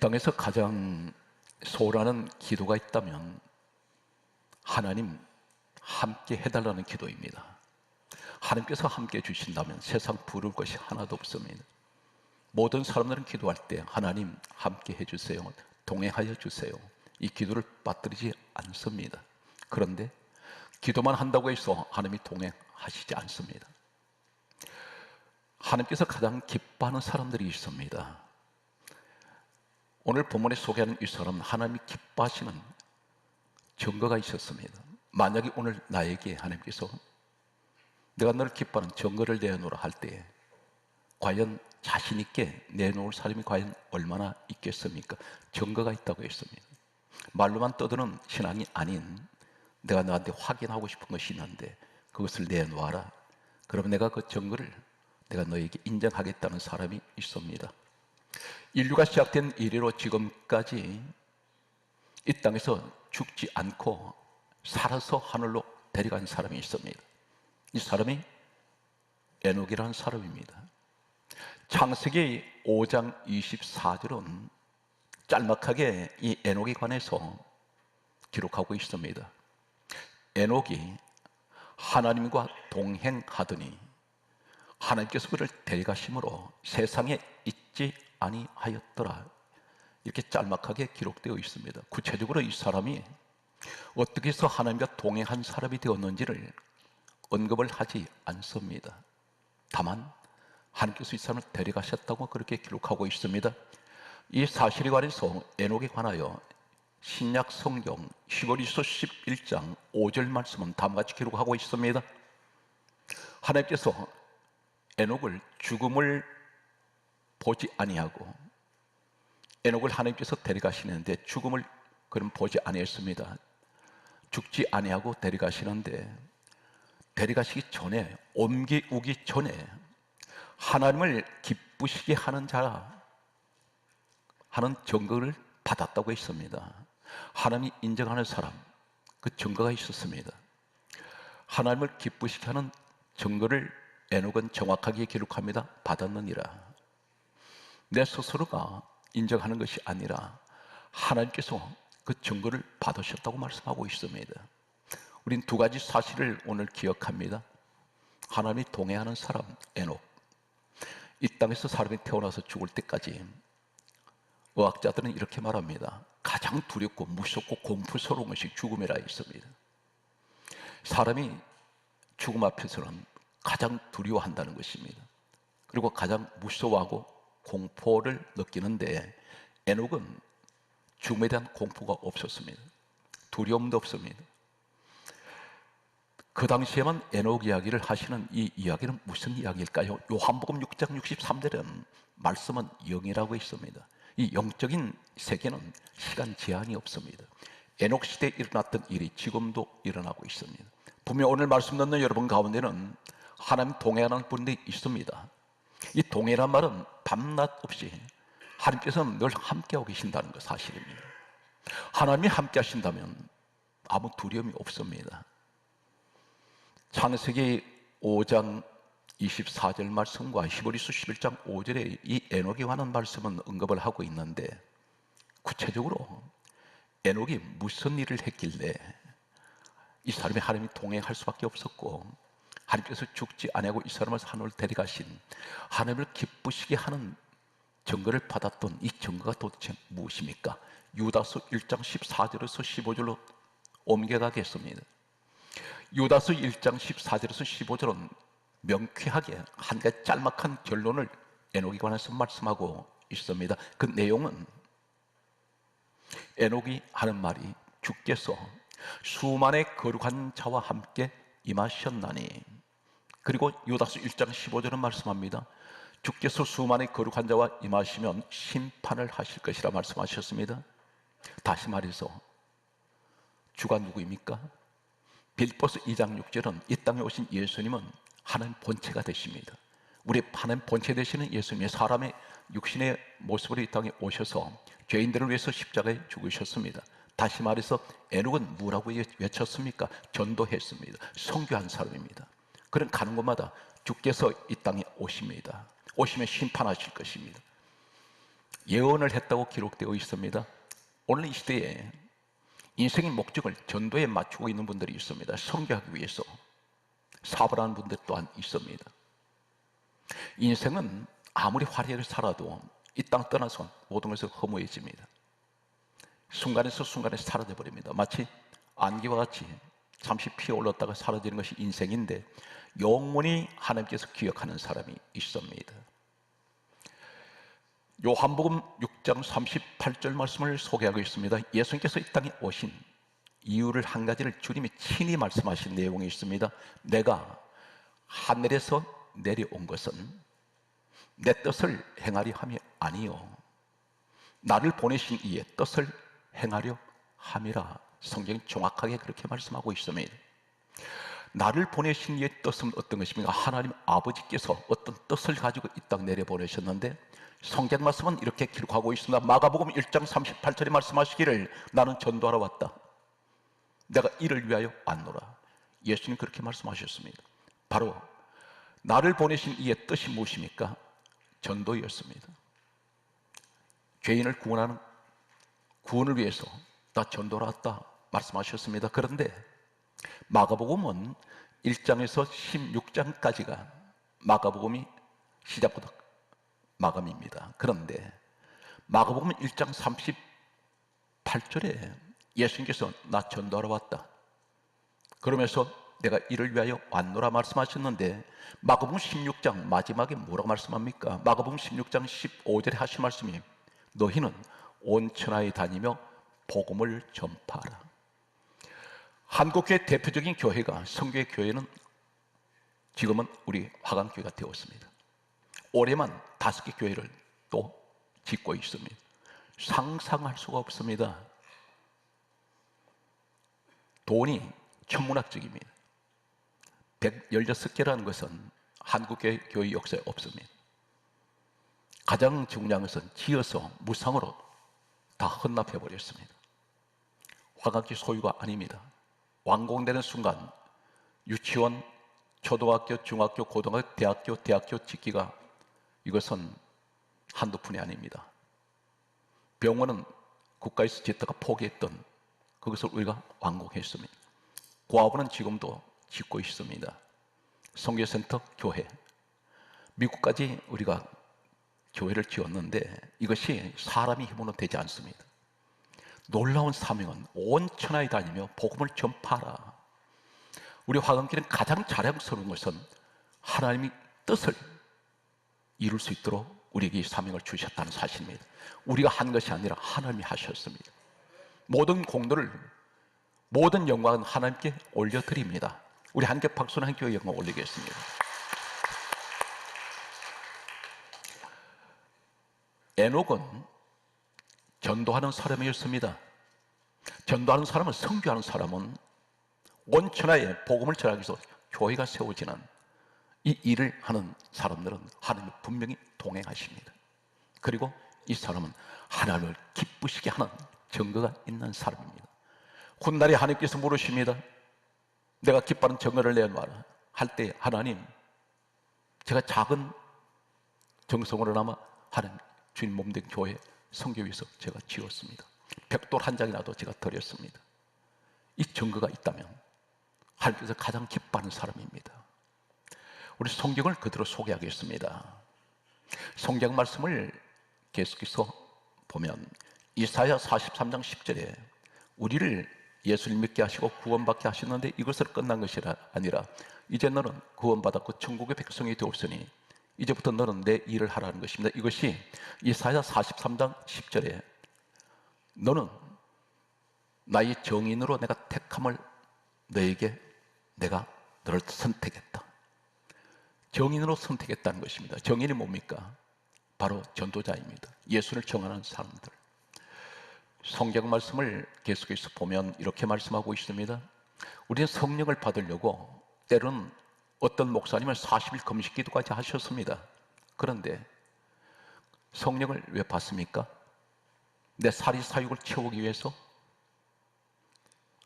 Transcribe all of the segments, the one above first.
땅에서 가장 소원하는 기도가 있다면 하나님 함께 해달라는 기도입니다. 하나님께서 함께 해주신다면 세상 부러울 것이 하나도 없습니다. 모든 사람들은 기도할 때 하나님 함께 해주세요, 동행하여 주세요, 이 기도를 빠뜨리지 않습니다. 그런데 기도만 한다고 해서 하나님이 동행하시지 않습니다. 하나님께서 가장 기뻐하는 사람들이 있습니다. 오늘 본문에 소개하는 이 사람은 하나님이 기뻐하시는 증거가 있었습니다. 만약에 오늘 나에게 하나님께서 내가 너를 기뻐하는 증거를 내놓으라 할 때 과연 자신 있게 내놓을 사람이 과연 얼마나 있겠습니까? 증거가 있다고 했습니다. 말로만 떠드는 신앙이 아닌 내가 너한테 확인하고 싶은 것이 있는데 그것을 내놓아라. 그러면 내가 그 증거를 내가 너에게 인정하겠다는 사람이 있습니다. 인류가 시작된 이래로 지금까지 이 땅에서 죽지 않고 살아서 하늘로 데려간 사람이 있습니다. 이 사람이 에녹이라는 사람입니다. 창세기 5장 24절은 짤막하게 이 에녹에 관해서 기록하고 있습니다. 에녹이 하나님과 동행하더니 하나님께서 그를 데려가심으로 세상에 있지 아니하였더라. 이렇게 짤막하게 기록되어 있습니다. 구체적으로 이 사람이 어떻게 해서 하나님과 동행한 사람이 되었는지를 언급을 하지 않습니다. 다만 하나님께서 이 사람을 데려가셨다고 그렇게 기록하고 있습니다. 이 사실에 관해서 에녹에 관하여 신약 성경 히브리서 11장 5절 말씀은 다음과 같이 기록하고 있습니다. 하나님께서 에녹을 죽음을 보지 아니하고, 에녹을 하나님께서 데려가시는데 죽음을 그럼 보지 아니했습니다. 죽지 아니하고 데려가시는데 데려가시기 전에, 옮기우기 전에 하나님을 기쁘시게 하는 자 하는 증거를 받았다고 했습니다. 하나님이 인정하는 사람, 그 증거가 있었습니다. 하나님을 기쁘시게 하는 증거를 에녹은 정확하게 기록합니다. 받았느니라. 내 스스로가 인정하는 것이 아니라 하나님께서 그 증거를 받으셨다고 말씀하고 있습니다. 우린 두 가지 사실을 오늘 기억합니다. 하나님이 동행하는 사람 에녹, 이 땅에서 사람이 태어나서 죽을 때까지 의학자들은 이렇게 말합니다. 가장 두렵고 무섭고 공포스러운 것이 죽음이라 했습니다. 사람이 죽음 앞에서는 가장 두려워한다는 것입니다. 그리고 가장 무서워하고 공포를 느끼는데 에녹은 죽음에 대한 공포가 없었습니다. 두려움도 없습니다. 그 당시에만 에녹 이야기를 하시는 이 이야기는 무슨 이야기일까요? 요한복음 6장 63절은 말씀은 영이라고 있습니다. 이 영적인 세계는 시간 제한이 없습니다. 에녹 시대에 일어났던 일이 지금도 일어나고 있습니다. 분명 오늘 말씀 듣는 여러분 가운데는 하나님 동행하는 분들이 있습니다. 이 동행이란 말은 밤낮 없이 하나님께서는 늘 함께하고 계신다는 것 사실입니다. 하나님이 함께 하신다면 아무 두려움이 없습니다. 창세기 5장 24절 말씀과 히브리서 11장 5절에 이 에녹에 관한 말씀은 언급을 하고 있는데 구체적으로 에녹이 무슨 일을 했길래 이 사람이 하나님이 동행할 수밖에 없었고 하나님께서 죽지 아니하고 이 사람을 하늘로 데려가신 하나님을 기쁘시게 하는 증거를 받았던 이 증거가 도대체 무엇입니까? 유다서 1장 14절에서 15절로 옮겨가겠습니다. 유다서 1장 14절에서 15절은 명쾌하게 한 가지 짤막한 결론을 에녹에 관해서 말씀하고 있습니다. 그 내용은 에녹이 하는 말이 주께서 수만의 거룩한 자와 함께 임하셨나니, 그리고 유다서 1장 15절은 말씀합니다. 주께서 수만의 거룩한 자와 임하시면 심판을 하실 것이라 말씀하셨습니다. 다시 말해서 주가 누구입니까? 빌립보서 2장 6절은 이 땅에 오신 예수님은 하나님 본체가 되십니다. 우리 하나님 본체 되시는 예수님이 사람의 육신의 모습으로 이 땅에 오셔서 죄인들을 위해서 십자가에 죽으셨습니다. 다시 말해서 에녹은 뭐라고 외쳤습니까? 전도했습니다. 선교한 사람입니다. 그런 가는 곳마다 주께서 이 땅에 오십니다. 오시면 심판하실 것입니다. 예언을 했다고 기록되어 있습니다. 오늘 이 시대에 인생의 목적을 전도에 맞추고 있는 분들이 있습니다. 선교하기 위해서 사업을 하는 분들 또한 있습니다. 인생은 아무리 화려하게 살아도 이 땅 떠나서 모든 것이 허무해집니다. 순간에서 순간에 사라져 버립니다. 마치 안개와 같이 잠시 피어올랐다가 사라지는 것이 인생인데 영원히 하나님께서 기억하는 사람이 있습니다. 요한복음 6장 38절 말씀을 소개하고 있습니다. 예수님께서 이 땅에 오신 이유를 한 가지를 주님이 친히 말씀하신 내용이 있습니다. 내가 하늘에서 내려온 것은 내 뜻을 행하려 함이 아니요 나를 보내신 이의 뜻을 행하려 함이라. 성경이 정확하게 그렇게 말씀하고 있습니다. 나를 보내신 이의 뜻은 어떤 것입니까? 하나님 아버지께서 어떤 뜻을 가지고 이 땅 내려보내셨는데 성경 말씀은 이렇게 기록하고 있습니다. 마가복음 1장 38절에 말씀하시기를 나는 전도하러 왔다. 내가 이를 위하여 왔노라. 예수님 그렇게 말씀하셨습니다. 바로 나를 보내신 이의 뜻이 무엇입니까? 전도였습니다. 죄인을 구원하는 구원을 위해서 나 전도하러 왔다 말씀하셨습니다. 그런데 마가복음은 1장에서 16장까지가 마가복음이 시작부터 마감입니다. 그런데 마가복음 1장 38절에 예수님께서 나 전도하러 왔다 그러면서 내가 이를 위하여 왔노라 말씀하셨는데 마가복음 16장 마지막에 뭐라고 말씀합니까? 마가복음 16장 15절에 하신 말씀이 너희는 온 천하에 다니며 복음을 전파하라. 한국교회 대표적인 교회가 성교의 교회는 지금은 우리 화강교회가 되었습니다. 올해만 5개 교회를 또 짓고 있습니다. 상상할 수가 없습니다. 돈이 천문학적입니다. 116개라는 것은 한국교회 교회 역사에 없습니다. 가장 중요한 것은 지어서 무상으로 다 헌납해버렸습니다. 화강기 소유가 아닙니다. 완공되는 순간 유치원, 초등학교, 중학교, 고등학교, 대학교 짓기가 이것은 한두 푼이 아닙니다. 병원은 국가에서 짓다가 포기했던 그것을 우리가 완공했습니다. 고아원은 지금도 짓고 있습니다. 선교센터, 교회, 미국까지 우리가 교회를 지었는데 이것이 사람의 힘으로 되지 않습니다. 놀라운 사명은 온 천하에 다니며 복음을 전파하라. 우리 화강교회는 가장 자랑스러운 것은 하나님의 뜻을 이룰 수 있도록 우리에게 이 사명을 주셨다는 사실입니다. 우리가 한 것이 아니라 하나님이 하셨습니다. 모든 공로를, 모든 영광은 하나님께 올려드립니다. 우리 함께 박수는 한 교회 영광 올리겠습니다. 에녹은 전도하는 사람이었습니다. 전도하는 사람은, 선교하는 사람은 온 천하에 복음을 전하기 위해서 교회가 세워지는 이 일을 하는 사람들은 하나님이 분명히 동행하십니다. 그리고 이 사람은 하나님을 기쁘시게 하는 증거가 있는 사람입니다. 훗날에 하나님께서 물으십니다. 내가 기뻐하는 증거를 내놓아라 할 때 하나님, 제가 작은 정성으로나마 하나님 주님 몸된 교회 선교 위해서 제가 지었습니다. 벽돌 한 장이라도 제가 드렸습니다. 이 증거가 있다면 하나님께서 가장 기뻐하는 사람입니다. 우리 성경을 그대로 소개하겠습니다. 성경 말씀을 계속해서 보면 이사야 43장 10절에 우리를 예수를 믿게 하시고 구원받게 하셨는데 이것으로 끝난 것이 아니라 이제 너는 구원받았고 천국의 백성이 되었으니 이제부터 너는 내 일을 하라는 것입니다. 이것이 이사야 43장 10절에 너는 나의 정인으로 내가 택함을 너에게 내가 너를 선택했다. 정인으로 선택했다는 것입니다. 정인이 뭡니까? 바로 전도자입니다. 예수를 정하는 사람들. 성경 말씀을 계속해서 보면 이렇게 말씀하고 있습니다. 우리는 성령을 받으려고 때로는 어떤 목사님은 40일 금식 기도까지 하셨습니다. 그런데 성령을 왜 받습니까? 내 사리사욕을 채우기 위해서?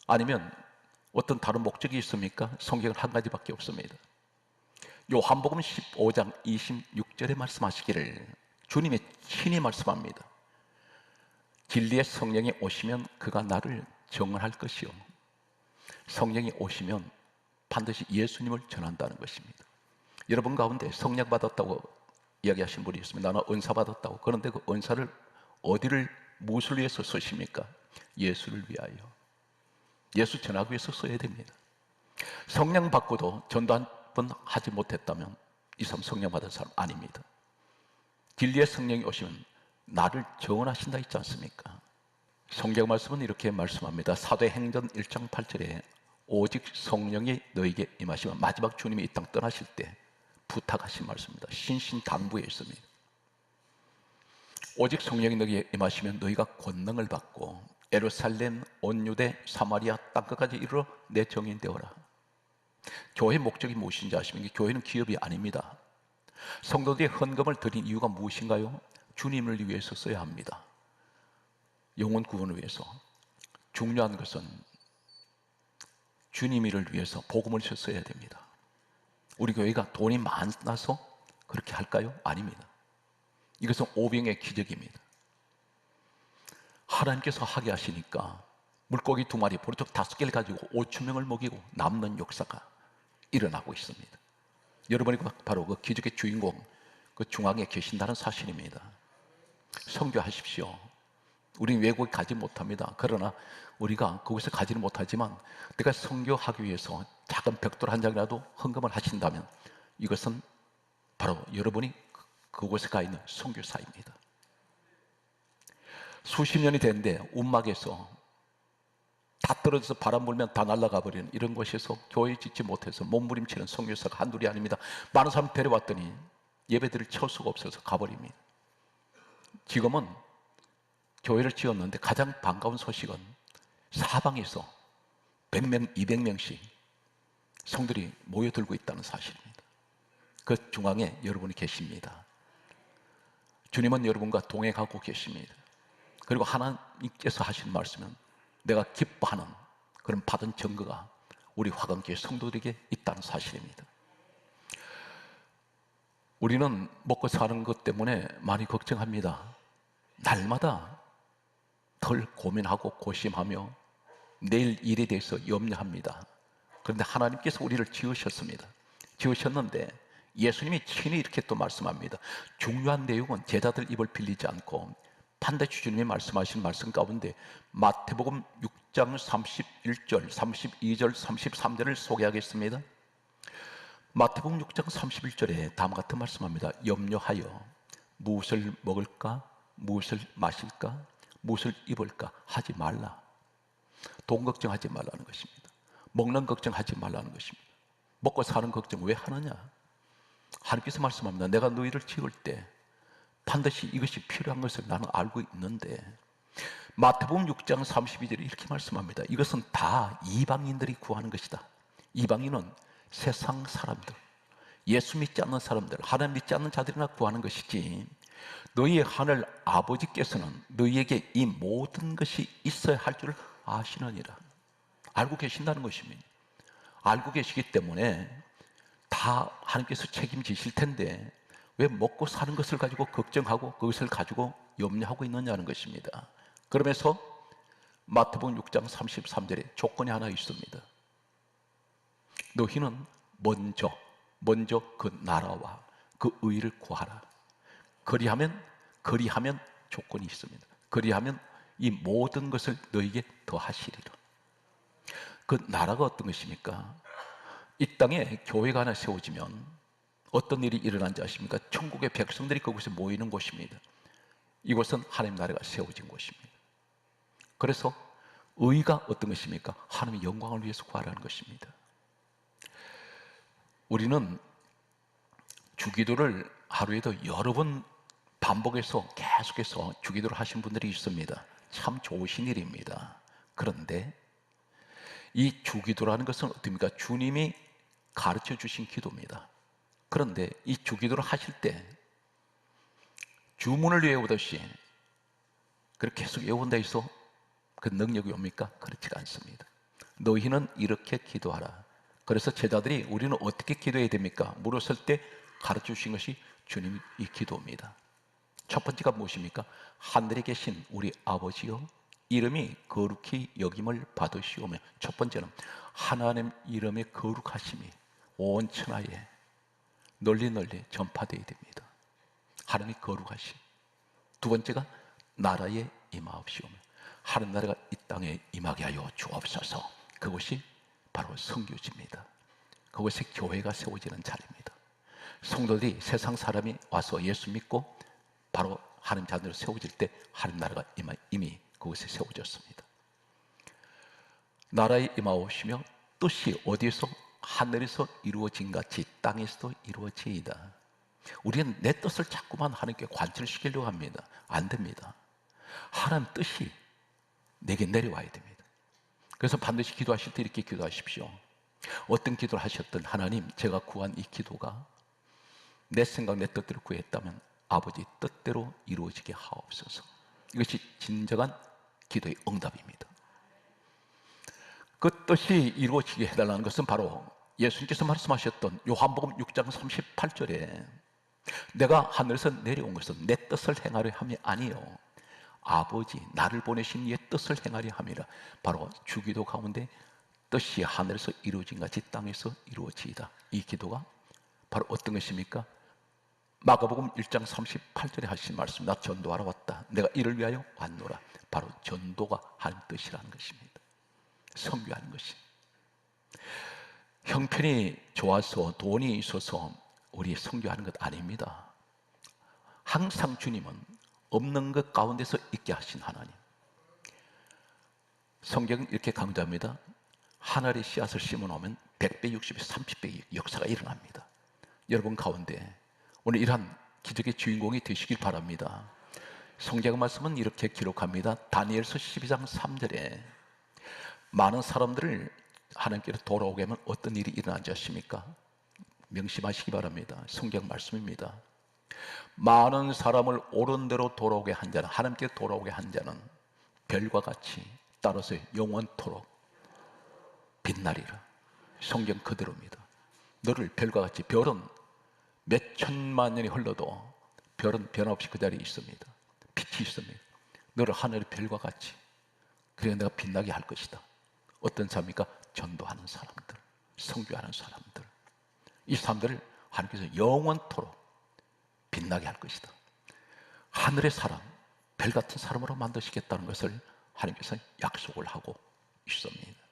아니면 어떤 다른 목적이 있습니까? 성경은 한 가지밖에 없습니다. 요한복음 15장 26절에 말씀하시기를 주님의 친히 말씀합니다. 진리의 성령이 오시면 그가 나를 정언할 것이요, 성령이 오시면 반드시 예수님을 전한다는 것입니다. 여러분 가운데 성령 받았다고 이야기하신 분이 있습니다. 나는 은사 받았다고. 그런데 그 은사를 어디를, 무엇을 위해서 쓰십니까? 예수를 위하여, 예수 전하기 위해서 써야 됩니다. 성령 받고도 전도 한 번 하지 못했다면 이 사람 성령 받은 사람 아닙니다. 진리의 성령이 오시면 나를 정언하신다 있지 않습니까? 성경 말씀은 이렇게 말씀합니다. 사도행전 1장 8절에 오직 성령이 너에게 임하시면, 마지막 주님이 이 땅 떠나실 때 부탁하신 말씀입니다. 신신당부에 있습니다. 오직 성령이 너에게 임하시면 너희가 권능을 받고 예루살렘, 온 유대, 사마리아 땅끝까지 이르러 내 정인 되어라. 교회의 목적이 무엇인지 아십니까? 교회는 기업이 아닙니다. 성도들이 헌금을 드린 이유가 무엇인가요? 주님을 위해서 써야 합니다. 영혼 구원을 위해서. 중요한 것은 주님을 위해서 복음을 써야 됩니다. 우리 교회가 돈이 많아서 그렇게 할까요? 아닙니다. 이것은 오병의 기적입니다. 하나님께서 하게 하시니까 물고기 2마리, 보리떡 5개를 가지고 5,000명을 먹이고 남는 역사가 일어나고 있습니다. 여러분이 바로 그 기적의 주인공, 그 중앙에 계신다는 사실입니다. 선교하십시오. 우리는 외국에 가지 못합니다. 그러나 우리가 거기서 가지는 못하지만 내가 선교하기 위해서 작은 벽돌 한 장이라도 헌금을 하신다면 이것은 바로 여러분이 그곳에 가 있는 선교사입니다. 수십 년이 됐는데 움막에서 다 떨어져서 바람 불면 다 날아가 버리는 이런 곳에서 교회 짓지 못해서 몸부림치는 선교사가 한둘이 아닙니다. 많은 사람 데려왔더니 예배드릴 처수가 없어서 가버립니다. 지금은 교회를 지었는데 가장 반가운 소식은 사방에서 100명, 200명씩 성들이 모여들고 있다는 사실입니다. 그 중앙에 여러분이 계십니다. 주님은 여러분과 동행하고 계십니다. 그리고 하나님께서 하신 말씀은 내가 기뻐하는 그런 받은 증거가 우리 화강교회 성도들에게 있다는 사실입니다. 우리는 먹고 사는 것 때문에 많이 걱정합니다. 날마다 덜 고민하고 고심하며 내일 일에 대해서 염려합니다. 그런데 하나님께서 우리를 지으셨습니다. 지으셨는데 예수님이 친히 이렇게 또 말씀합니다. 중요한 내용은 제자들 입을 빌리지 않고 반드시 주님이 말씀하신 말씀 가운데 마태복음 6장 31절, 32절, 33절을 소개하겠습니다. 마태복음 6장 31절에 다음과 같은 말씀합니다. 염려하여 무엇을 먹을까, 무엇을 마실까, 무엇을 입을까 하지 말라. 돈 걱정하지 말라는 것입니다. 먹는 걱정하지 말라는 것입니다. 먹고 사는 걱정 왜 하느냐? 하나님께서 말씀합니다. 내가 너희를 지을 때 반드시 이것이 필요한 것을 나는 알고 있는데, 마태복음 6장 32절에 이렇게 말씀합니다. 이것은 다 이방인들이 구하는 것이다. 이방인은 세상 사람들, 예수 믿지 않는 사람들, 하나님 믿지 않는 자들이나 구하는 것이지, 너희의 하늘 아버지께서는 너희에게 이 모든 것이 있어야 할 줄 아시느니라. 알고 계신다는 것입니다. 알고 계시기 때문에 다 하나님께서 책임지실 텐데 왜 먹고 사는 것을 가지고 걱정하고 그것을 가지고 염려하고 있느냐는 것입니다. 그러면서 마태복음 6장 33절에 조건이 하나 있습니다. 너희는 먼저 그 나라와 그 의를 구하라. 그리하면 조건이 있습니다. 그리하면 이 모든 것을 너희에게 더하시리라. 그 나라가 어떤 것입니까? 이 땅에 교회가 하나 세워지면 어떤 일이 일어난지 아십니까? 천국의 백성들이 그곳에 모이는 곳입니다. 이곳은 하나님 나라가 세워진 곳입니다. 그래서 의가 어떤 것입니까? 하나님의 영광을 위해서 구하라는 것입니다. 우리는 주기도를 하루에도 여러 번 반복해서 계속해서 주기도를 하신 분들이 있습니다. 참 좋으신 일입니다. 그런데 이 주기도라는 것은 어떻습니까? 주님이 가르쳐 주신 기도입니다. 그런데 이 주기도를 하실 때 주문을 외우듯이 그렇게 계속 외운다 해서 그 능력이 옵니까? 그렇지가 않습니다. 너희는 이렇게 기도하라. 그래서 제자들이 우리는 어떻게 기도해야 됩니까? 물었을 때 가르쳐 주신 것이 주님의 기도입니다. 첫 번째가 무엇입니까? 하늘에 계신 우리 아버지여 이름이 거룩히 여김을 받으시오며, 첫 번째는 하나님 이름의 거룩하심이 온 천하에 널리 널리 전파되어야 됩니다. 하나님의 거룩하심. 두 번째가 나라에 임하옵시오며, 하나님 나라가 이 땅에 임하게 하여 주옵소서. 그것이 바로 선교지입니다. 그것이 교회가 세워지는 자리입니다. 성도들이 세상 사람이 와서 예수 믿고 바로 하나님 자녀로 세워질 때 하나님 나라가 이미 그곳에 세워졌습니다. 나라에 임하오시며 뜻이 어디에서? 하늘에서 이루어진 같이 땅에서도 이루어지이다. 우리는 내 뜻을 자꾸만 하나님께 관철시키려고 합니다. 안 됩니다. 하나님 뜻이 내게 내려와야 됩니다. 그래서 반드시 기도하실 때 이렇게 기도하십시오. 어떤 기도를 하셨든, 하나님, 제가 구한 이 기도가 내 생각, 내 뜻대로 구했다면 아버지 뜻대로 이루어지게 하옵소서. 이것이 진정한 기도의 응답입니다. 그 뜻이 이루어지게 해달라는 것은 바로 예수님께서 말씀하셨던 요한복음 6장 38절에 내가 하늘에서 내려온 것은 내 뜻을 행하려 함이 아니요 아버지 나를 보내신 이의 뜻을 행하려 함이라. 바로 주기도 가운데 뜻이 하늘에서 이루어진 같이 땅에서 이루어지이다. 이 기도가 바로 어떤 것입니까? 마가복음 1장 38절에 하신 말씀, 나 전도하러 왔다. 내가 이를 위하여 왔노라. 바로 전도가 하나님 뜻이라는 것입니다. 선교하는 것이. 형편이 좋아서 돈이 있어서 우리 선교하는 것 아닙니다. 항상 주님은 없는 것 가운데서 있게 하신 하나님. 성경은 이렇게 강조합니다. 하늘의 씨앗을 심어놓으면 100배, 60배, 30배의 역사가 일어납니다. 여러분 가운데 오늘 이러한 기적의 주인공이 되시길 바랍니다. 성경 말씀은 이렇게 기록합니다. 다니엘서 12장 3절에 많은 사람들을 하나님께로 돌아오게 하면 어떤 일이 일어나지 않습니까? 명심하시기 바랍니다. 성경 말씀입니다. 많은 사람을 옳은 대로 돌아오게 한 자는, 하나님께 돌아오게 한 자는 별과 같이 따라서 영원토록 빛나리라. 성경 그대로입니다. 너를 별과 같이, 별은 몇 천만 년이 흘러도 별은 변함없이 그 자리에 있습니다. 빛이 있습니다. 너를 하늘의 별과 같이, 그래 내가 빛나게 할 것이다. 어떤 사람입니까? 전도하는 사람들, 선교하는 사람들. 이 사람들을 하나님께서 영원토록 빛나게 할 것이다. 하늘의 사람, 별 같은 사람으로 만드시겠다는 것을 하나님께서 약속을 하고 있습니다.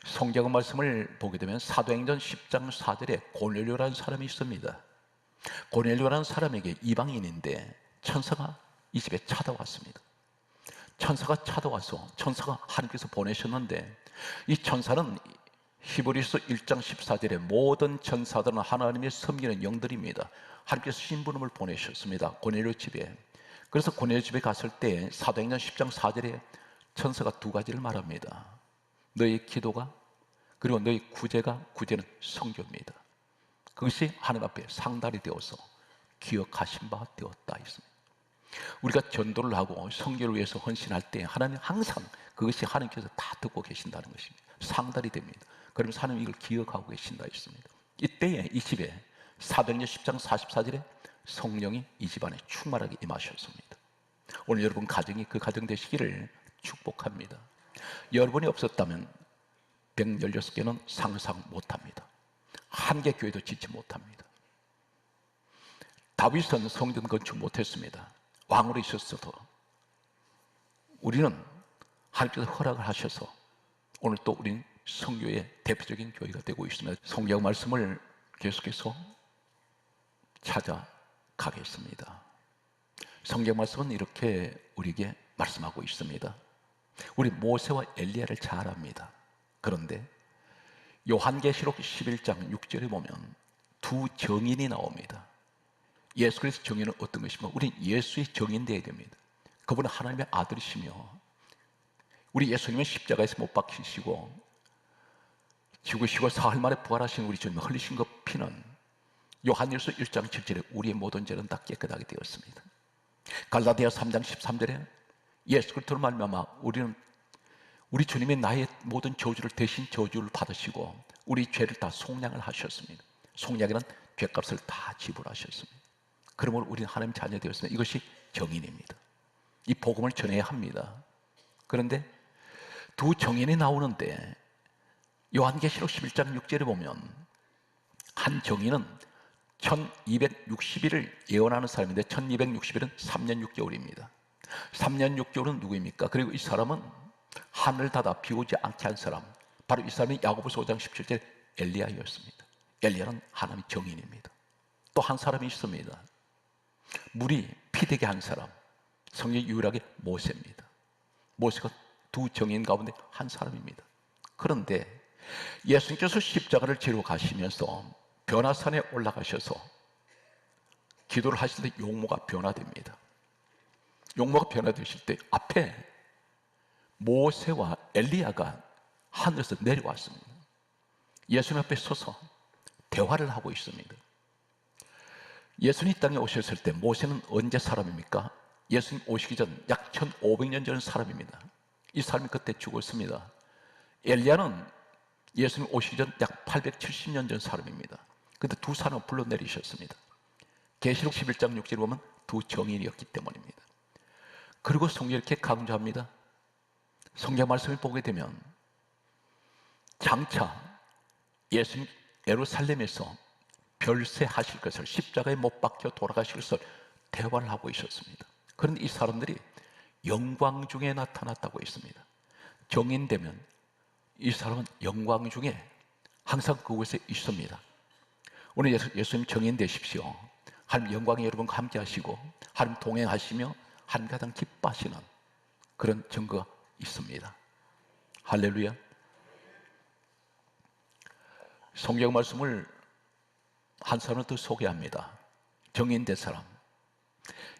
성경 말씀을 보게 되면 사도행전 10장 4절에 고넬료라는 사람이 있습니다. 고넬료라는 사람에게 이방인인데 천사가 이 집에 찾아왔습니다. 천사가 찾아와서, 천사가 하나님께서 보내셨는데, 이 천사는 히브리서 1장 14절에 모든 천사들은 하나님의 섬기는 영들입니다. 하나님께서 신부름을 보내셨습니다. 고넬료 집에. 그래서 고넬료 집에 갔을 때 사도행전 10장 4절에 천사가 두 가지를 말합니다. 너의 기도가, 그리고 너의 구제는 성교입니다. 그것이 하나님 앞에 상달이 되어서 기억하신 바 되었다 했습니다. 우리가 전도를 하고 선교를 위해서 헌신할 때 하나님 항상 그것이 하나님께서 다 듣고 계신다는 것입니다. 상달이 됩니다. 그러면서 하나님 이걸 기억하고 계신다 했습니다. 이때에 이 집에 사도행전 10장 44절에 성령이 이 집안에 충만하게 임하셨습니다. 오늘 여러분 가정이 그 가정 되시기를 축복합니다. 여러분이 없었다면 116개는 상상 못합니다. 한 개 교회도 짓지 못합니다. 다윗은 성전 건축 못했습니다. 왕으로 있었어도. 우리는 하나님께서 허락을 하셔서 오늘 또 우리는 선교의 대표적인 교회가 되고 있습니다. 성경 말씀을 계속해서 찾아가겠습니다. 성경 말씀은 이렇게 우리에게 말씀하고 있습니다. 우리 모세와 엘리야를 잘 압니다. 그런데 요한계시록 11장 6절에 보면 두 정인이 나옵니다. 예수 그리스도의 정인은 어떤 것이며, 우리는 예수의 정인 되어야 됩니다. 그분은 하나님의 아들이시며, 우리 예수님은 십자가에서 못 박히시고 죽으시고 사흘 만에 부활하신 우리 주님 흘리신 그 피는 요한일서 1장 7절에 우리의 모든 죄는 다 깨끗하게 되었습니다. 갈라디아 3장 13절에 예수 그리스도로 말미암아 우리 주님이 나의 모든 저주를 대신 저주를 받으시고 우리 죄를 다 속량을 하셨습니다. 속량이란 죄값을 다 지불하셨습니다. 그러므로 우리는 하나님 자녀 되었으면 이것이 정인입니다. 이 복음을 전해야 합니다. 그런데 두 정인이 나오는데 요한계시록 11장 6절에 보면 한 정인은 1260일을 예언하는 사람인데 1260일은 3년 6개월입니다. 3년 6개월은 누구입니까? 그리고 이 사람은 하늘 닫아 비 오지 않게 한 사람, 바로 이 사람이 야고보서 5장 17절 엘리야였습니다. 엘리야는 하나님의 정인입니다. 또 한 사람이 있습니다. 물이 피되게 한 사람, 성경에 유일하게 모세입니다. 모세가 두 정인 가운데 한 사람입니다. 그런데 예수님께서 십자가를 지러 가시면서 변화산에 올라가셔서 기도를 하실 때 용모가 변화됩니다. 용모가 변화되실 때 앞에 모세와 엘리야가 하늘에서 내려왔습니다. 예수님 앞에 서서 대화를 하고 있습니다. 예수님 이 땅에 오셨을 때 모세는 언제 사람입니까? 예수님 오시기 전 약 1500년 전 사람입니다. 이 사람이 그때 죽었습니다. 엘리야는 예수님 오시기 전 약 870년 전 사람입니다. 근데 두 사람을 불러내리셨습니다. 계시록 11장 6절에 보면 두 정인이었기 때문입니다. 그리고 성경이 이렇게 강조합니다. 성경 말씀을 보게 되면 장차 예수님 예루살렘에서 별세하실 것을, 십자가에 못 박혀 돌아가실 것을 대화를 하고 있었습니다. 그런데 이 사람들이 영광 중에 나타났다고 있습니다. 정인되면 이 사람은 영광 중에 항상 그곳에 있습니다. 오늘 예수님 정인 되십시오. 하나님 영광이 여러분과 함께 하시고 하나님 동행하시며 하나님 가장 기뻐하시는 그런 증거가 있습니다. 할렐루야. 성경 말씀을 한 사람을 더 소개합니다. 정인된 사람.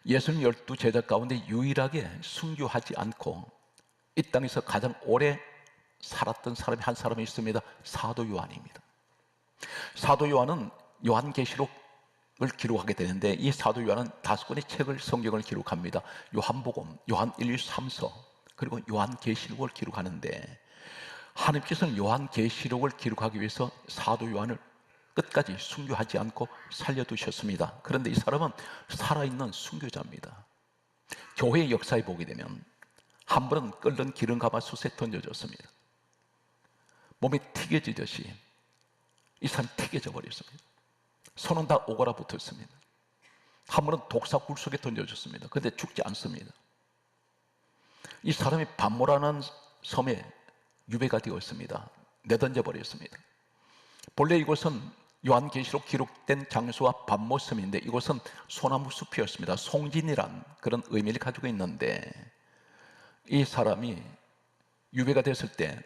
예수님 12 제자 가운데 유일하게 순교하지 않고 이 땅에서 가장 오래 살았던 사람이 한 사람이 있습니다. 사도 요한입니다. 사도 요한은 요한계시록을 기록하게 되는데 이 사도 요한은 5권의 책을, 성경을 기록합니다. 요한복음, 요한 1, 2, 3서, 그리고 요한계시록을 기록하는데 하나님께서는 요한계시록을 기록하기 위해서 사도 요한을 끝까지 순교하지 않고 살려두셨습니다. 그런데 이 사람은 살아있는 순교자입니다. 교회의 역사에 보게 되면 한 번은 끓는 기름 가마솥에 던져졌습니다. 몸이 튀겨지듯이 이 사람이 튀겨져 버렸습니다. 손은 다 오그라 붙었습니다. 한 번은 독사굴 속에 던져졌습니다. 그런데 죽지 않습니다. 이 사람이 반모라는 섬에 유배가 되었습니다. 내던져 버렸습니다. 본래 이곳은 요한계시록 기록된 장소와 반모섬인데 이곳은 소나무 숲이었습니다. 송진이란 그런 의미를 가지고 있는데 이 사람이 유배가 됐을 때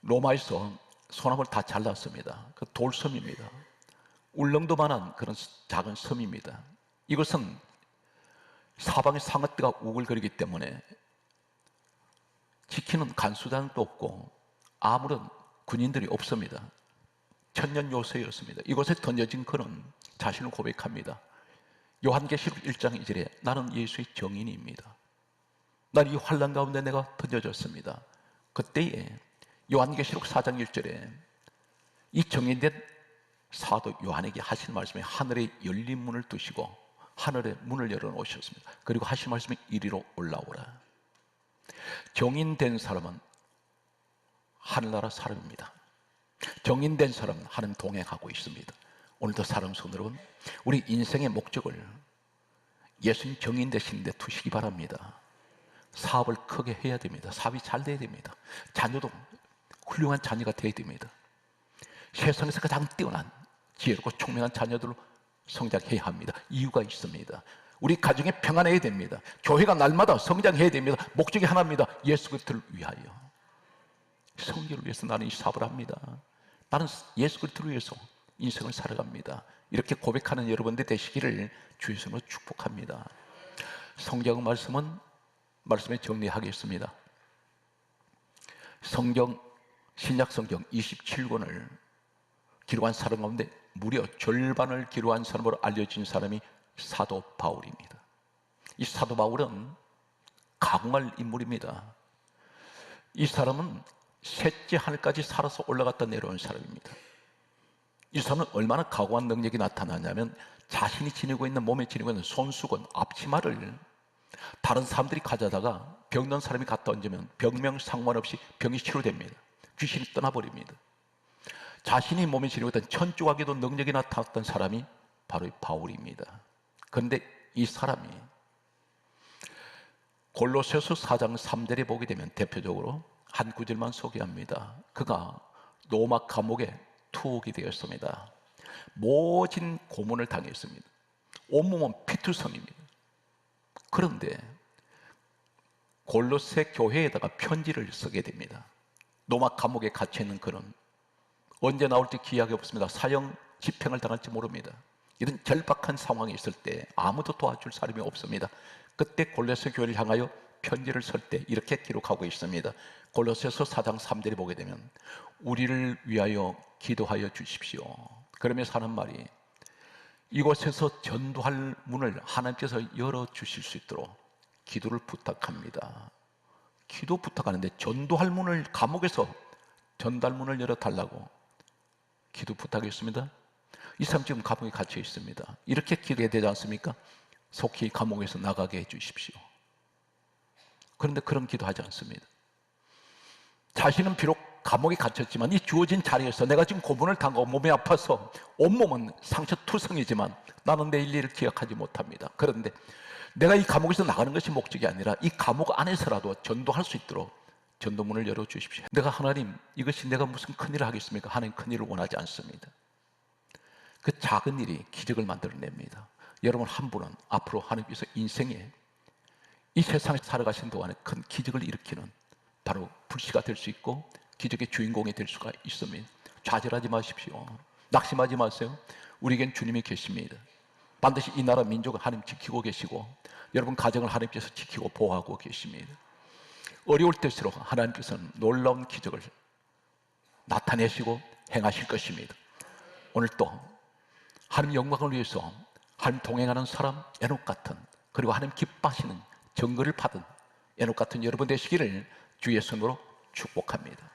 로마에서 소나무를 다 잘랐습니다. 그 돌섬입니다. 울릉도만한 그런 작은 섬입니다. 이것은 사방에 상어떼가 우글거리기 때문에 지키는 간수단도 없고 아무런 군인들이 없습니다. 천년 요새였습니다. 이곳에 던져진 그는 자신을 고백합니다. 요한계시록 1장 2절에 나는 예수의 정인입니다. 난 이 환난 가운데 내가 던져졌습니다. 그때에 요한계시록 4장 1절에 이 정인된 사도 요한에게 하신 말씀이 하늘에 열린 문을 두시고 하늘의 문을 열어놓으셨습니다. 그리고 하신 말씀이 이리로 올라오라. 정인된 사람은 하늘나라 사람입니다. 정인된 사람은 하나님 동행하고 있습니다. 오늘도 사랑 손 여러분, 우리 인생의 목적을 예수님 정인 되시는데 두시기 바랍니다. 사업을 크게 해야 됩니다. 사업이 잘 돼야 됩니다. 자녀도 훌륭한 자녀가 돼야 됩니다. 세상에서 가장 뛰어난 지혜롭고 총명한 자녀들로 성장해야 합니다. 이유가 있습니다. 우리 가정에 평안해야 됩니다. 교회가 날마다 성장해야 됩니다. 목적이 하나입니다. 예수 그리스도를 위하여. 성결을 위해서 나는 이 사업을 합니다. 나는 예수 그리스도를 위해서 인생을 살아갑니다. 이렇게 고백하는 여러분들 되시기를 주의 이름으로 축복합니다. 성경 말씀은 말씀에 정리하겠습니다. 성경, 신약 성경 27권을 기록한 사람 가운데 무려 절반을 기록한 사람으로 알려진 사람이 사도 바울입니다. 이 사도 바울은 가공할 인물입니다. 이 사람은 셋째 하늘까지 살아서 올라갔다 내려온 사람입니다. 이 사람은 얼마나 각오한 능력이 나타나냐면 자신이 지니고 있는 몸에 지니고 있는 손수건, 앞치마를 다른 사람들이 가져다가 병든 사람이 갖다 얹으면 병명 상관없이 병이 치료됩니다. 귀신이 떠나버립니다. 자신이 몸에 지니고 있던 천주가기도 능력이 나타났던 사람이 바로 이 바울입니다. 그런데 이 사람이 골로새서 4장 3절에 보게 되면 대표적으로 한 구절만 소개합니다. 그가 로마 감옥에 투옥이 되었습니다. 모진 고문을 당했습니다. 온몸은 피투성입니다. 그런데 골로새 교회에다가 편지를 쓰게 됩니다. 로마 감옥에 갇혀있는 그는 언제 나올지 기약이 없습니다. 사형 집행을 당할지 모릅니다. 이런 절박한 상황에 있을 때 아무도 도와줄 사람이 없습니다. 그때 골로새 교회를 향하여 편지를 쓸 때 이렇게 기록하고 있습니다. 골로새서 4장 3절에 보게 되면 우리를 위하여 기도하여 주십시오. 그러면서 하는 말이 이곳에서 전도할 문을 하나님께서 열어주실 수 있도록 기도를 부탁합니다. 기도 부탁하는데 전도할 문을, 감옥에서 전달 문을 열어달라고 기도 부탁했습니다. 이 사람 지금 감옥에 갇혀 있습니다. 이렇게 기도해야 되지 않습니까? 속히 감옥에서 나가게 해 주십시오. 그런데 그런 기도하지 않습니다. 자신은 비록 감옥에 갇혔지만 이 주어진 자리에서 내가 지금 고문을 당하고 몸이 아파서 온몸은 상처투성이지만 나는 내일 일을 기억하지 못합니다. 그런데 내가 이 감옥에서 나가는 것이 목적이 아니라 이 감옥 안에서라도 전도할 수 있도록 전도문을 열어주십시오. 내가 하나님, 이것이 내가 무슨 큰일을 하겠습니까? 하나님 큰일을 원하지 않습니다. 그 작은 일이 기적을 만들어냅니다. 여러분 한 분은 앞으로 하나님께서 인생에 이 세상에 살아가신 동안에 큰 기적을 일으키는 바로 불씨가 될 수 있고 기적의 주인공이 될 수가 있습니다. 좌절하지 마십시오. 낙심하지 마세요. 우리에겐 주님이 계십니다. 반드시 이 나라 민족을 하나님 지키고 계시고 여러분 가정을 하나님께서 지키고 보호하고 계십니다. 어려울 때일수록 하나님께서는 놀라운 기적을 나타내시고 행하실 것입니다. 오늘 또 하나님 영광을 위해서 하나님 동행하는 사람, 에녹 같은, 그리고 하나님 기뻐하시는 정거를 받은 에녹 같은 여러분 되시기를 주의 손으로 축복합니다.